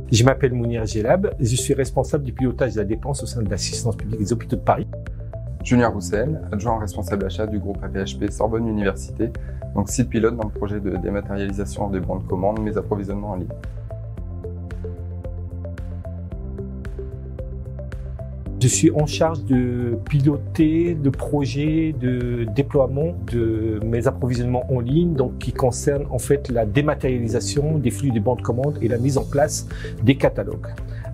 Je m'appelle Mounir Gelab, je suis responsable du pilotage de la dépense au sein de l'assistance publique des hôpitaux de Paris. Julien Roussel, adjoint responsable achat du groupe APHP Sorbonne Université, donc site pilote dans le projet de dématérialisation des bons de commande, mes approvisionnements en ligne. Je suis en charge de piloter le projet de déploiement de mes approvisionnements en ligne, donc qui concerne en fait la dématérialisation des flux des bons de commande et la mise en place des catalogues.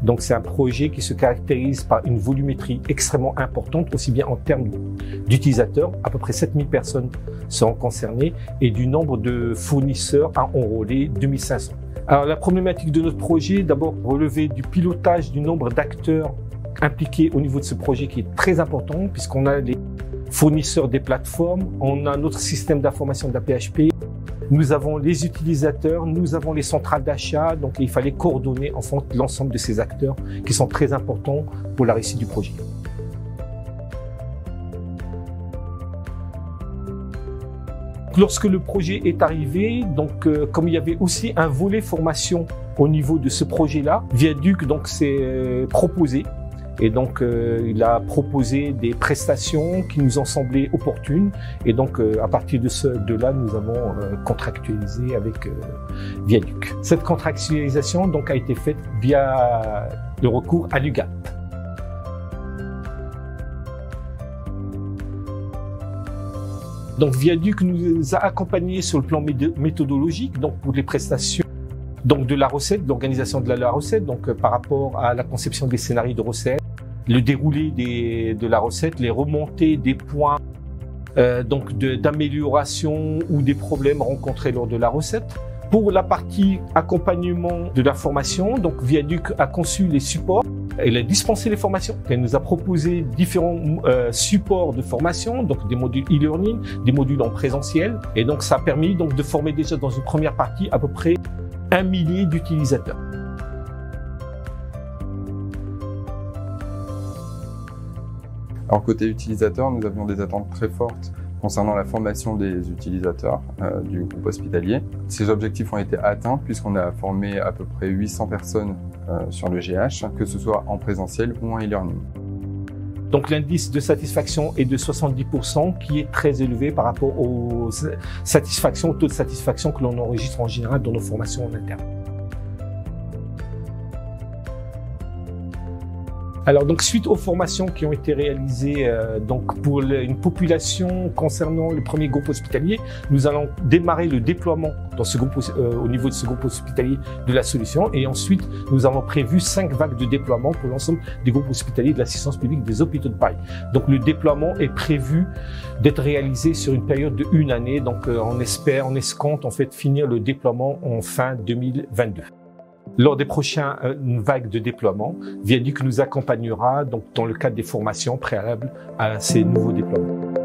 Donc c'est un projet qui se caractérise par une volumétrie extrêmement importante, aussi bien en termes d'utilisateurs, à peu près 7000 personnes seront concernées, et du nombre de fournisseurs à enrôler, 2500. Alors la problématique de notre projet, d'abord relever du pilotage du nombre d'acteurs impliqués au niveau de ce projet qui est très important, puisqu'on a les fournisseurs des plateformes, on a notre système d'information de la PHP, nous avons les utilisateurs, nous avons les centrales d'achat, donc il fallait coordonner en fait l'ensemble de ces acteurs qui sont très importants pour la réussite du projet. Lorsque le projet est arrivé, donc comme il y avait aussi un volet formation au niveau de ce projet-là, Viaduc donc s'est proposé. Et donc, il a proposé des prestations qui nous ont semblé opportunes. Et donc, à partir de là, nous avons contractualisé avec Viaduc. Cette contractualisation donc a été faite via le recours à l'UGAP. Donc, Viaduc nous a accompagnés sur le plan méthodologique, donc pour les prestations. Donc de la recette, d'organisation de la recette, donc par rapport à la conception des scénarios de recette, le déroulé de la recette, les remontées des points donc d'amélioration ou des problèmes rencontrés lors de la recette. Pour la partie accompagnement de la formation, donc Viaduc a conçu les supports. Elle a dispensé les formations. Elle nous a proposé différents supports de formation, donc des modules e-learning, des modules en présentiel. Et donc ça a permis donc de former déjà dans une première partie à peu près 1 millier d'utilisateurs. Alors côté utilisateur, nous avions des attentes très fortes concernant la formation des utilisateurs du groupe hospitalier. Ces objectifs ont été atteints puisqu'on a formé à peu près 800 personnes sur le GH, que ce soit en présentiel ou en e-learning. Donc l'indice de satisfaction est de 70%, qui est très élevé par rapport aux satisfactions, au taux de satisfaction que l'on enregistre en général dans nos formations en interne. Alors donc suite aux formations qui ont été réalisées donc pour une population concernant le premier groupe hospitalier, nous allons démarrer le déploiement dans ce groupe, au niveau de ce groupe hospitalier de la solution, et ensuite nous avons prévu 5 vagues de déploiement pour l'ensemble des groupes hospitaliers de l'assistance publique des hôpitaux de Paris. Donc le déploiement est prévu d'être réalisé sur une période de 1 année, donc on escompte en fait finir le déploiement en fin 2022. Lors des prochaines vagues de déploiement, Viaduc nous accompagnera donc dans le cadre des formations préalables à ces nouveaux déploiements.